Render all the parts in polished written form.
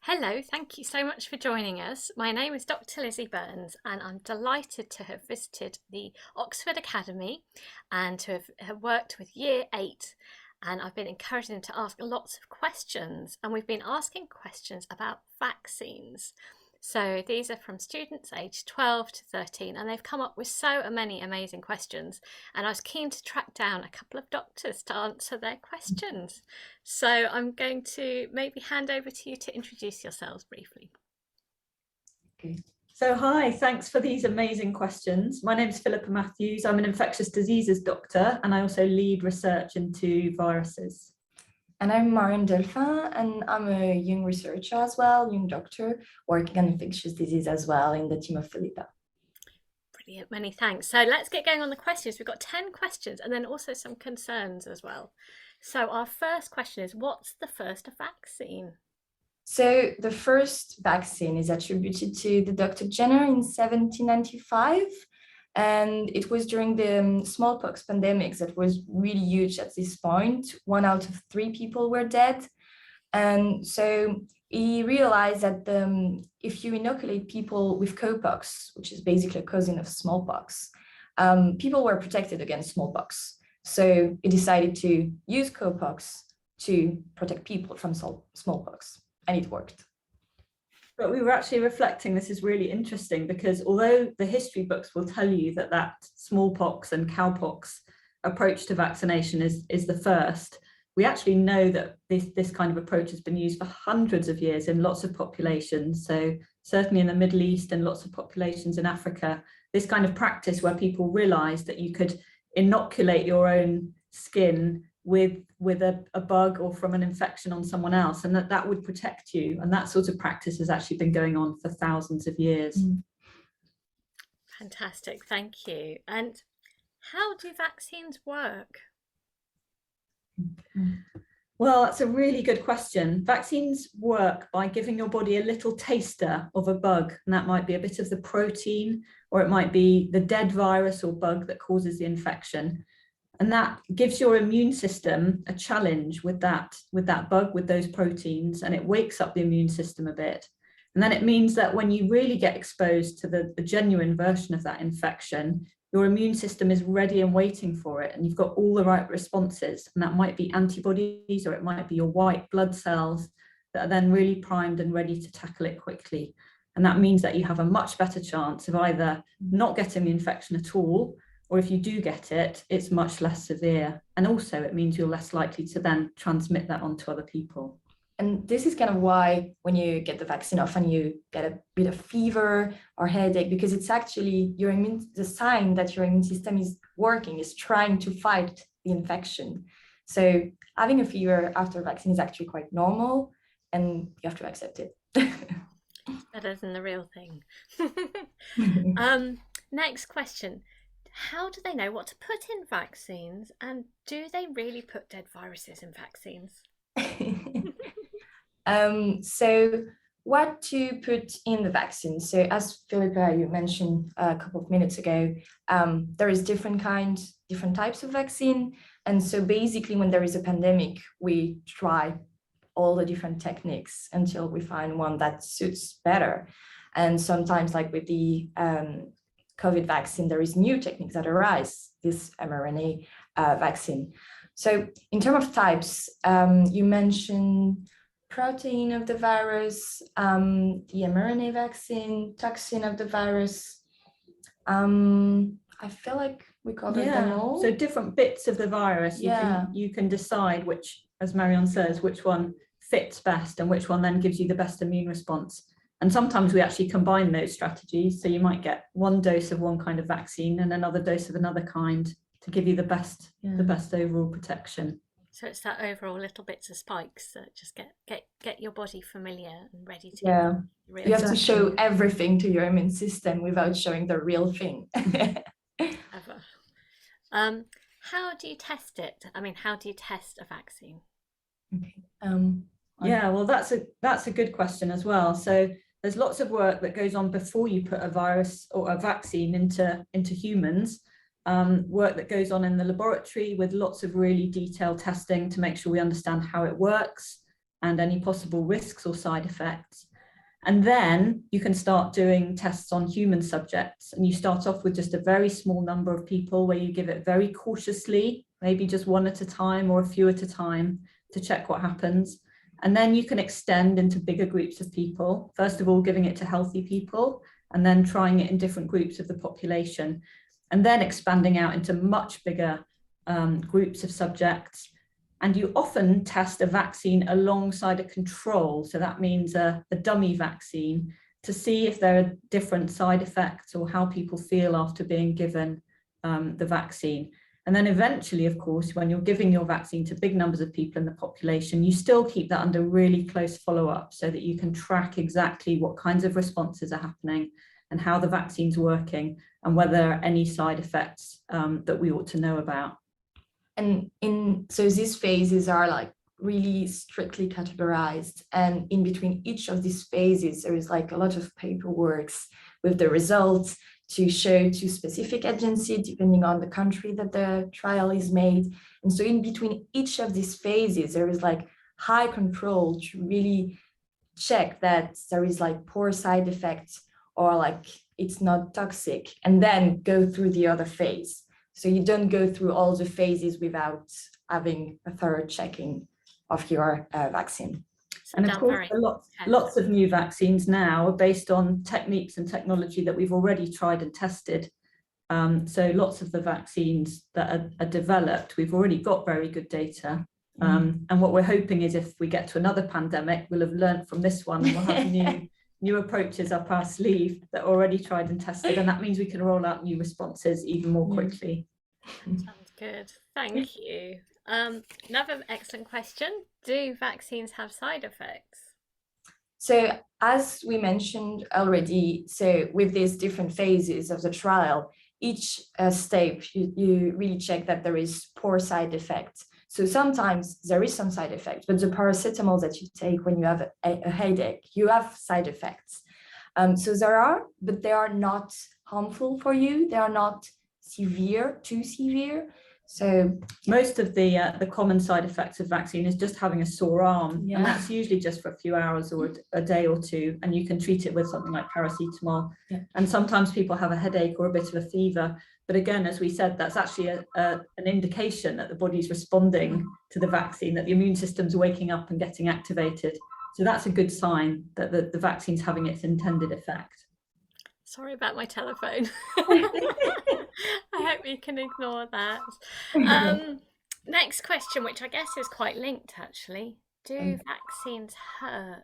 Hello, thank you so much for joining us. My name is Dr. Lizzie Burns, and I'm delighted to have visited the Oxford Academy and to have worked with Year 8. And I've been encouraging them to ask lots of questions, and we've been asking questions about vaccines. So these are from students aged 12 to 13, and they've come up with so many amazing questions. And I was keen to track down a couple of doctors to answer their questions. So I'm going to maybe hand over to you to introduce yourselves briefly. Okay. So hi, thanks for these amazing questions. My name is Philippa Matthews. I'm an infectious diseases doctor, and I also lead research into viruses. And I'm Marion Delphin, and I'm a young researcher as well, young doctor, working on infectious disease as well in the team of Philippa. Brilliant, many thanks. So let's get going on the questions. We've got 10 questions and then also some concerns as well. So our first question is, what's the first vaccine? So the first vaccine is attributed to the Dr. Jenner in 1795. And it was during the smallpox pandemics that was really huge at this point. 1 out of 3 people were dead. And so he realized that if you inoculate people with cowpox, which is basically a cousin of smallpox, people were protected against smallpox. So he decided to use cowpox to protect people from smallpox, and it worked. But we were actually reflecting, this is really interesting, because although the history books will tell you that smallpox and cowpox approach to vaccination is the first, we actually know that this kind of approach has been used for hundreds of years in lots of populations. So certainly in the Middle East and lots of populations in Africa, this kind of practice where people realized that you could inoculate your own skin with a bug or from an infection on someone else, and that would protect you. And that sort of practice has actually been going on for thousands of years. Fantastic, thank you. And how do vaccines work? Well, that's a really good question. Vaccines work by giving your body a little taster of a bug, and that might be a bit of the protein, or it might be the dead virus or bug that causes the infection. And that gives your immune system a challenge with that bug, with those proteins, and it wakes up the immune system a bit. And then it means that when you really get exposed to the genuine version of that infection, your immune system is ready and waiting for it, and you've got all the right responses. And that might be antibodies, or it might be your white blood cells that are then really primed and ready to tackle it quickly. And that means that you have a much better chance of either not getting the infection at all, or if you do get it, it's much less severe. And also it means you're less likely to then transmit that onto other people. And this is kind of why when you get the vaccine, often you get a bit of fever or headache, because it's actually the sign that your immune system is working, is trying to fight the infection. So having a fever after a vaccine is actually quite normal, and you have to accept it. Better than the real thing. Next question. How do they know what to put in vaccines, and do they really put dead viruses in vaccines? So what to put in the vaccine? So as Philippa, you mentioned a couple of minutes ago, there is different types of vaccine. And so basically when there is a pandemic, we try all the different techniques until we find one that suits better. And sometimes, like with the COVID vaccine, there is new techniques that arise, this mRNA vaccine. So in terms of types, you mentioned protein of the virus, the mRNA vaccine, toxin of the virus. I feel like we covered them all. So different bits of the virus, you can decide which, as Marion says, which one fits best and which one then gives you the best immune response. And sometimes we actually combine those strategies. So you might get one dose of one kind of vaccine and another dose of another kind to give you the best overall protection. So it's that overall little bits of spikes that just get your body familiar and ready to. Yeah, you have to show everything to your immune system without showing the real thing. Ever. How do you test it? I mean, how do you test a vaccine? Okay. Well, that's a good question as well. So there's lots of work that goes on before you put a virus or a vaccine into humans. Work that goes on in the laboratory with lots of really detailed testing to make sure we understand how it works. and any possible risks or side effects. And then you can start doing tests on human subjects, and you start off with just a very small number of people where you give it very cautiously, maybe just one at a time or a few at a time to check what happens. And then you can extend into bigger groups of people, first of all giving it to healthy people, and then trying it in different groups of the population, and then expanding out into much bigger groups of subjects. And you often test a vaccine alongside a control. So that means a dummy vaccine, to see if there are different side effects or how people feel after being given the vaccine. And then eventually, of course, when you're giving your vaccine to big numbers of people in the population, you still keep that under really close follow-up so that you can track exactly what kinds of responses are happening and how the vaccine's working and whether there are any side effects that we ought to know about. And so these phases are like really strictly categorized, and in between each of these phases there is like a lot of paperwork with the results to show to specific agency depending on the country that the trial is made. And so in between each of these phases there is like high control to really check that there is like poor side effects or like it's not toxic, and then go through the other phase. So you don't go through all the phases without having a thorough checking of your vaccine. And of course, lots of new vaccines now are based on techniques and technology that we've already tried and tested. So lots of the vaccines that are developed, we've already got very good data. And what we're hoping is if we get to another pandemic, we'll have learned from this one and we'll have new approaches up our sleeve that are already tried and tested. And that means we can roll out new responses even more quickly. Sounds good. Thank you. Another excellent question. Do vaccines have side effects? So as we mentioned already, so with these different phases of the trial, each step, you really check that there is poor side effects. So sometimes there is some side effects, but the paracetamol that you take when you have a headache, you have side effects. So there are, but they are not harmful for you. They are not too severe. So most of the common side effects of vaccine is just having a sore arm, and that's usually just for a few hours or a day or two, and you can treat it with something like paracetamol. And sometimes people have a headache or a bit of a fever, but again, as we said, that's actually an indication that the body's responding to the vaccine, that the immune system's waking up and getting activated. So that's a good sign that the vaccine's having its intended effect. Sorry about my telephone. I hope you can ignore that. Next question, which I guess is quite linked actually. Do vaccines hurt?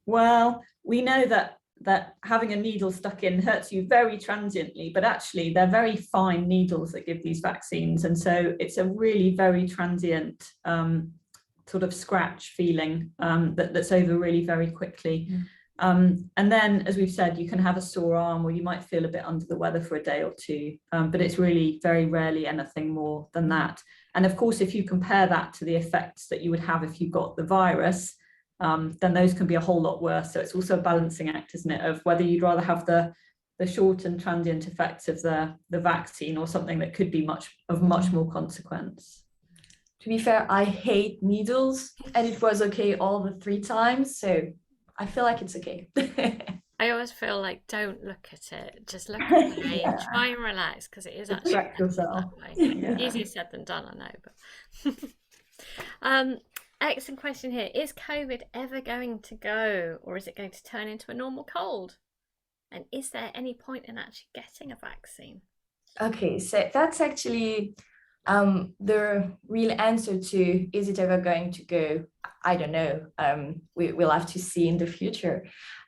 Well, we know that having a needle stuck in hurts you very transiently, but actually they're very fine needles that give these vaccines. And so it's a really very transient sort of scratch feeling that's over really very quickly. And then, as we've said, you can have a sore arm or you might feel a bit under the weather for a day or two, but it's really very rarely anything more than that. And of course, if you compare that to the effects that you would have if you got the virus, then those can be a whole lot worse. So it's also a balancing act, isn't it, of whether you'd rather have the short and transient effects of the vaccine or something that could be much more consequence. To be fair, I hate needles, and it was okay all the 3 times. So I feel like it's okay. I always feel like don't look at it, just look away and try and relax, because it is actually that way. Easier said than done, I know. But excellent question here. Is COVID ever going to go, or is it going to turn into a normal cold? And is there any point in actually getting a vaccine? Okay, so that's actually the real answer to, is it ever going to go? I don't know. We'll have to see in the future.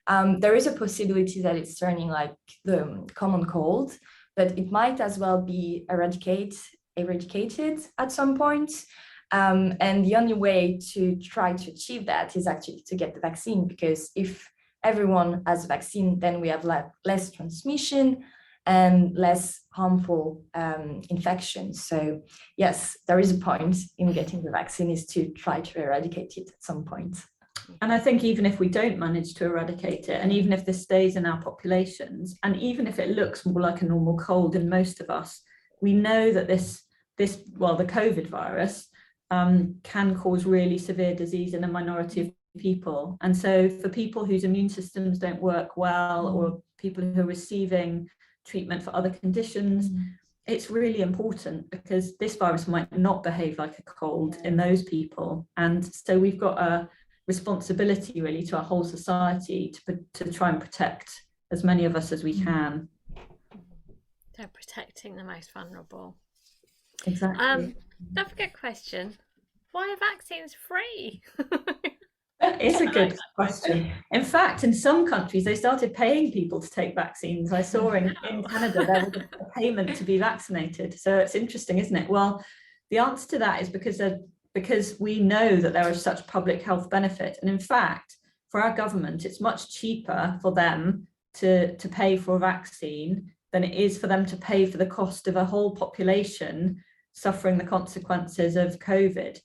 There is a possibility that it's turning like the common cold, but it might as well be eradicated at some point. And the only way to try to achieve that is actually to get the vaccine, because if everyone has a vaccine, then we have less transmission and less harmful infections. So yes, there is a point in getting the vaccine, is to try to eradicate it at some point. And I think even if we don't manage to eradicate it, and even if this stays in our populations, and even if it looks more like a normal cold in most of us, we know that the COVID virus can cause really severe disease in a minority of people. And so for people whose immune systems don't work well, or people who are receiving treatment for other conditions, it's really important, because this virus might not behave like a cold in those people. And so we've got a responsibility really to our whole society to try and protect as many of us as we can. So protecting the most vulnerable. Exactly. That's a good question. Why are vaccines free? That is a good question. In fact, in some countries, they started paying people to take vaccines. I saw in Canada, there was a payment to be vaccinated. So it's interesting, isn't it? Well, the answer to that is because we know that there is such public health benefit. And in fact, for our government, it's much cheaper for them to pay for a vaccine than it is for them to pay for the cost of a whole population suffering the consequences of COVID.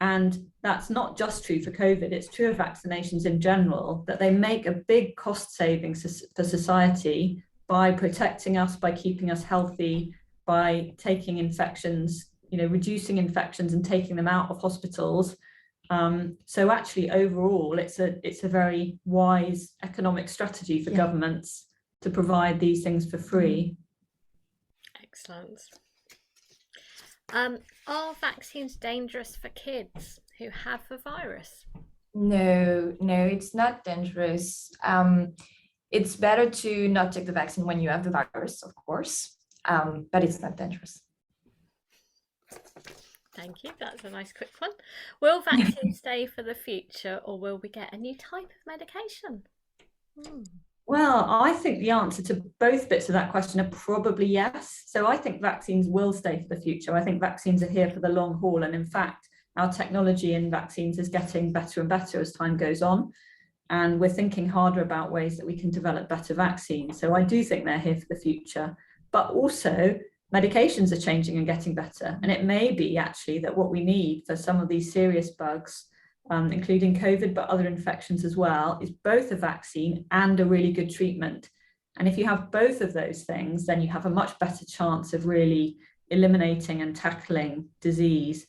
And that's not just true for COVID, it's true of vaccinations in general, that they make a big cost savings for society by protecting us, by keeping us healthy, by taking infections, reducing infections and taking them out of hospitals. So actually, overall, it's a very wise economic strategy for governments to provide these things for free. Excellent. Are vaccines dangerous for kids who have the virus? No, it's not dangerous. It's better to not take the vaccine when you have the virus, of course, but it's not dangerous. Thank you. That's a nice quick one. Will vaccines stay for the future, or will we get a new type of medication? Well, I think the answer to both bits of that question are probably yes. So I think vaccines will stay for the future. I think vaccines are here for the long haul. And in fact, our technology in vaccines is getting better and better as time goes on. And we're thinking harder about ways that we can develop better vaccines. So I do think they're here for the future. But also, medications are changing and getting better. And it may be actually that what we need for some of these serious bugs, including COVID, but other infections as well, is both a vaccine and a really good treatment. And if you have both of those things, then you have a much better chance of really eliminating and tackling disease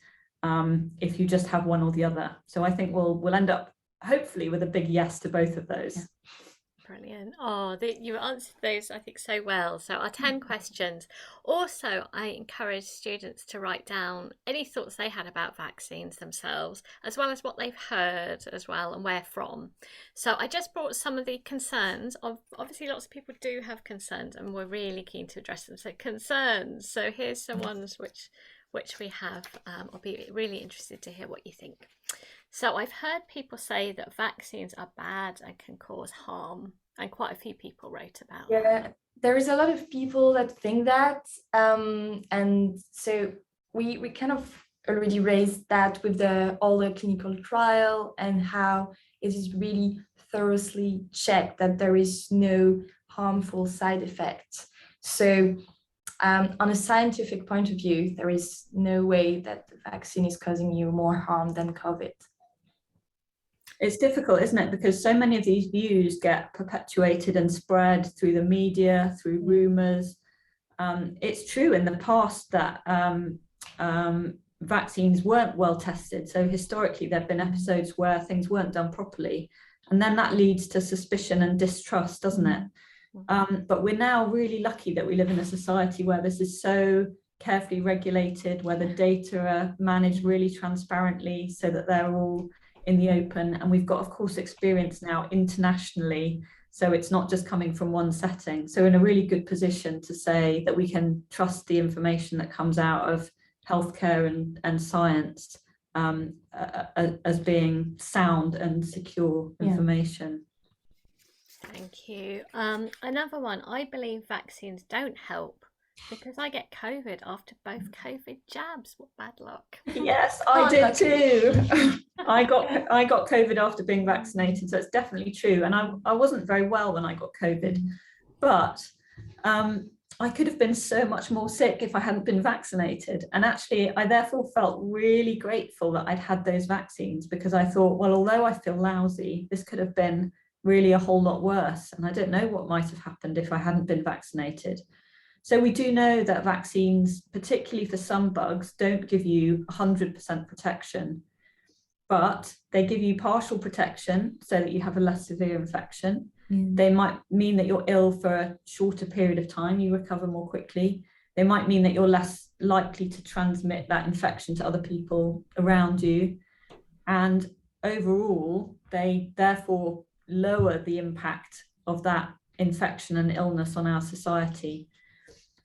if you just have one or the other. So I think we'll end up hopefully with a big yes to both of those. Yeah. Brilliant. Oh, you answered those, I think, so well. So our 10 questions. Also, I encourage students to write down any thoughts they had about vaccines themselves, as well as what they've heard as well and where from. So I just brought some of the concerns. Obviously, lots of people do have concerns, and we're really keen to address them. So concerns. So here's some ones which we have. I'll be really interested to hear what you think. So I've heard people say that vaccines are bad and can cause harm, and quite a few people wrote about that. Yeah, there is a lot of people that think that, and so we kind of already raised that with all the clinical trial and how it is really thoroughly checked that there is no harmful side effects. So on a scientific point of view, there is no way that the vaccine is causing you more harm than COVID. It's difficult, isn't it? Because so many of these views get perpetuated and spread through the media, through rumors. It's true in the past that vaccines weren't well tested. So historically, there have been episodes where things weren't done properly. And then that leads to suspicion and distrust, doesn't it? But we're now really lucky that we live in a society where this is so carefully regulated, where the data are managed really transparently so that they're all in the open. And we've got, of course, experience now internationally. So it's not just coming from one setting. So in a really good position to say that we can trust the information that comes out of healthcare and science as being sound and secure information. Thank you. Another one, I believe vaccines don't help because I get COVID after both COVID jabs. What bad luck. Yes, I did too. I got COVID after being vaccinated, so it's definitely true. And I wasn't very well when I got COVID, but I could have been so much more sick if I hadn't been vaccinated. And actually, I therefore felt really grateful that I'd had those vaccines, because I thought, well, although I feel lousy, this could have been really a whole lot worse. And I don't know what might have happened if I hadn't been vaccinated. So we do know that vaccines, particularly for some bugs, don't give you 100% protection, but they give you partial protection so that you have a less severe infection. They might mean that you're ill for a shorter period of time, you recover more quickly. They might mean that you're less likely to transmit that infection to other people around you. And overall, they therefore lower the impact of that infection and illness on our society.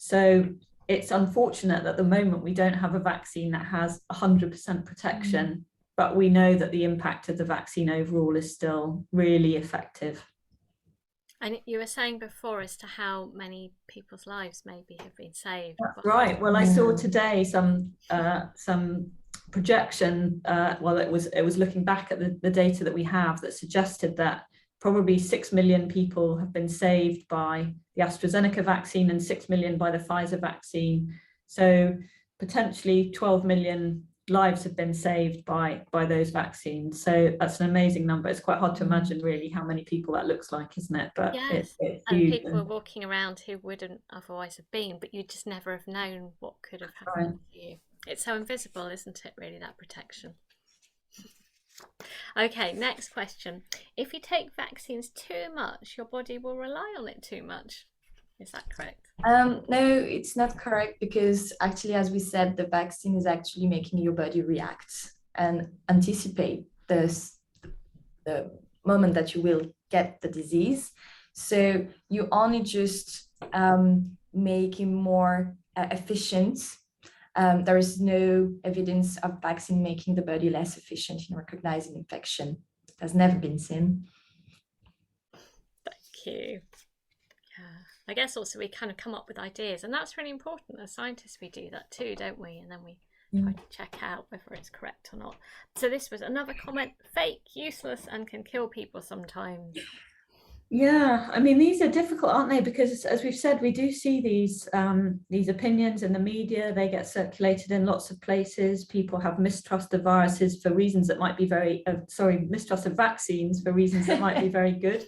So it's unfortunate that at the moment we don't have a vaccine that has 100% protection, but we know that the impact of the vaccine overall is still really effective. And you were saying before as to how many people's lives maybe have been saved. That's right. Well, I saw today some projection. Well, it was looking back at the data that we have that suggested that probably 6 million people have been saved by the AstraZeneca vaccine and 6 million by the Pfizer vaccine. So potentially 12 million lives have been saved by those vaccines. So that's an amazing number. It's quite hard to imagine really how many people that looks like, isn't it? But yes, it's and huge. people are walking around who wouldn't otherwise have been, but you just never have known what could have happened to you. It's so invisible, isn't it, really, that protection? Okay, next question. If you take vaccines too much, your body will rely on it too much. Is that correct? No, it's not correct, because actually, as we said, the vaccine is actually making your body react and anticipate the moment that you will get the disease. So you only just make it more efficient. There is no evidence of vaccine making the body less efficient in recognizing infection. It has never been seen. Thank you. Yeah, I guess also we kind of come up with ideas, and that's really important. As scientists, we do that too, don't we? And then we try to check out whether it's correct or not. So this was another comment: fake, useless, and can kill people sometimes. Yeah, I mean, these are difficult, aren't they? Because as we've said, we do see these opinions in the media. They get circulated in lots of places. People have mistrust of viruses for reasons that might be mistrust of vaccines for reasons that might be very good.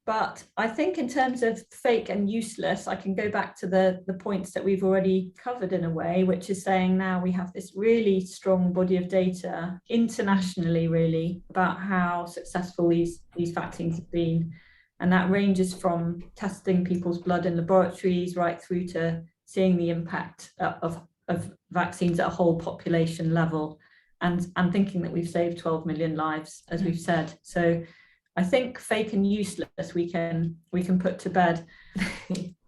But I think in terms of fake and useless, I can go back to the points that we've already covered in a way, which is saying now we have this really strong body of data internationally, really, about how successful these vaccines have been. And that ranges from testing people's blood in laboratories right through to seeing the impact of vaccines at a whole population level, and thinking that we've saved 12 million lives, as we've said. So I think fake and useless we can put to bed.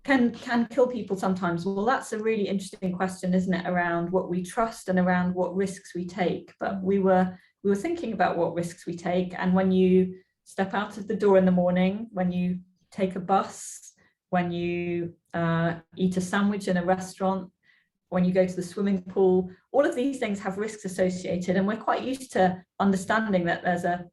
Can kill people sometimes? Well, that's a really interesting question, isn't it, around what we trust and around what risks we take. But we were thinking about what risks we take, and when you step out of the door in the morning, when you take a bus, when you eat a sandwich in a restaurant, when you go to the swimming pool, all of these things have risks associated, and we're quite used to understanding that there's a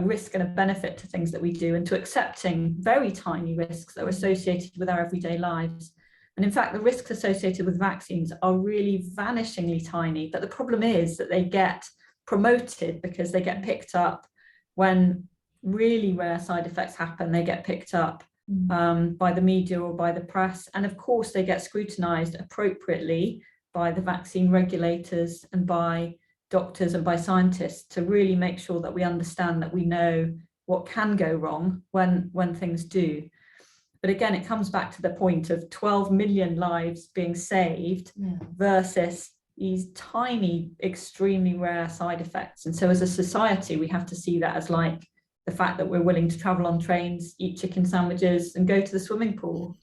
risk and a benefit to things that we do, and to accepting very tiny risks that are associated with our everyday lives. And in fact, the risks associated with vaccines are really vanishingly tiny, but the problem is that they get promoted because they get picked up when really rare side effects happen. They get picked up by the media or by the press, and of course they get scrutinized appropriately by the vaccine regulators and by doctors and by scientists to really make sure that we understand, that we know what can go wrong when things do. But again, it comes back to the point of 12 million lives being saved versus these tiny, extremely rare side effects. And so as a society, we have to see that as like the fact that we're willing to travel on trains, eat chicken sandwiches and go to the swimming pool,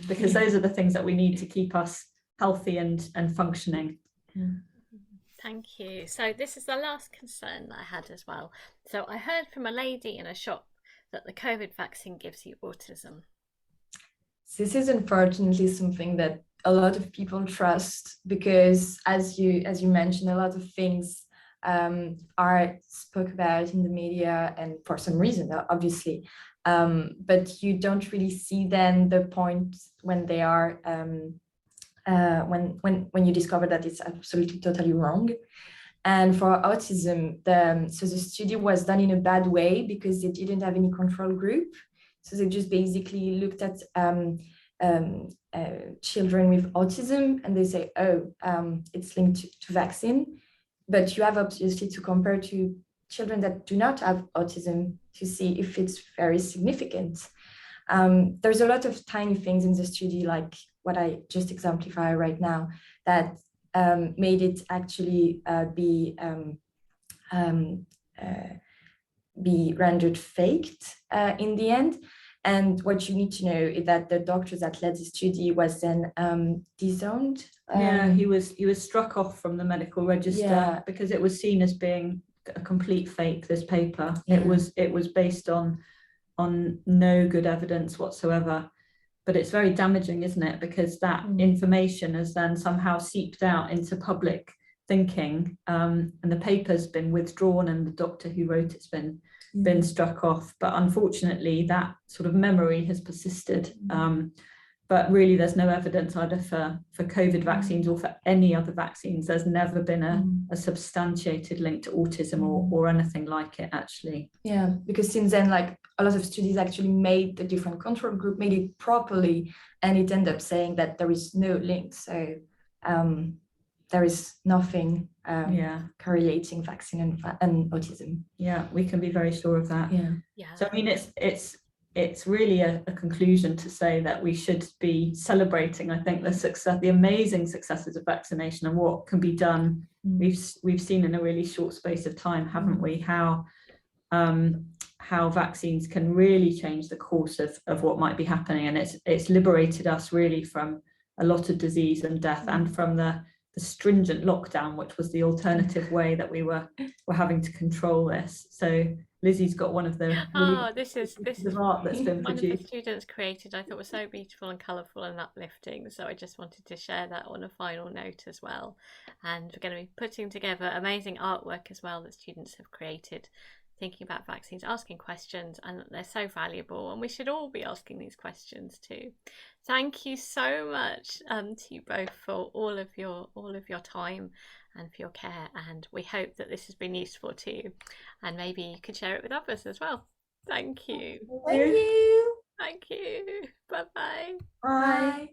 because those are the things that we need to keep us healthy and functioning. Thank you. So this is the last concern that I had as well. So I heard from a lady in a shop that the COVID vaccine gives you autism. This is unfortunately something that a lot of people trust, because as you mentioned, a lot of things are spoke about in the media, and for some reason, obviously, but you don't really see then the point when they are when you discover that it's absolutely totally wrong. And for autism, so the study was done in a bad way because they didn't have any control group. So they just basically looked at children with autism, and they say, oh, it's linked to vaccine. But you have obviously to compare to children that do not have autism to see if it's very significant. There's a lot of tiny things in the study, like what I just exemplify right now, that made it actually be rendered faked in the end. And what you need to know is that the doctor that led the study was then disowned. Yeah, he was struck off from the medical register because it was seen as being a complete fake, this paper. It was based on no good evidence whatsoever. But it's very damaging, isn't it? Because that information has then somehow seeped out into public thinking, and the paper's been withdrawn and the doctor who wrote it's been struck off. But unfortunately, that sort of memory has persisted. But really, there's no evidence either for COVID vaccines or for any other vaccines. There's never been a substantiated link to autism or anything like it, actually. Yeah, because since then, like a lot of studies actually made the different control group, made it properly, and it ended up saying that there is no link. So there is nothing correlating vaccine and autism. Yeah, we can be very sure of that. Yeah. So I mean, it's really a conclusion to say that we should be celebrating, I think, the amazing successes of vaccination and what can be done. We've seen in a really short space of time, haven't we, how vaccines can really change the course of what might be happening, and it's liberated us really from a lot of disease and death, and from the stringent lockdown, which was the alternative way that we were having to control this. So Lizzie's got one of the this is art that's been one produced. of the students created, I thought was so beautiful and colourful and uplifting. So I just wanted to share that on a final note as well. And we're going to be putting together amazing artwork as well that students have created, thinking about vaccines, asking questions, and they're so valuable, and we should all be asking these questions too. Thank you so much to you both for all of your time and for your care, and we hope that this has been useful to you, and maybe you could share it with others as well. Thank you. Thank you. Thank you. Bye-bye. Bye.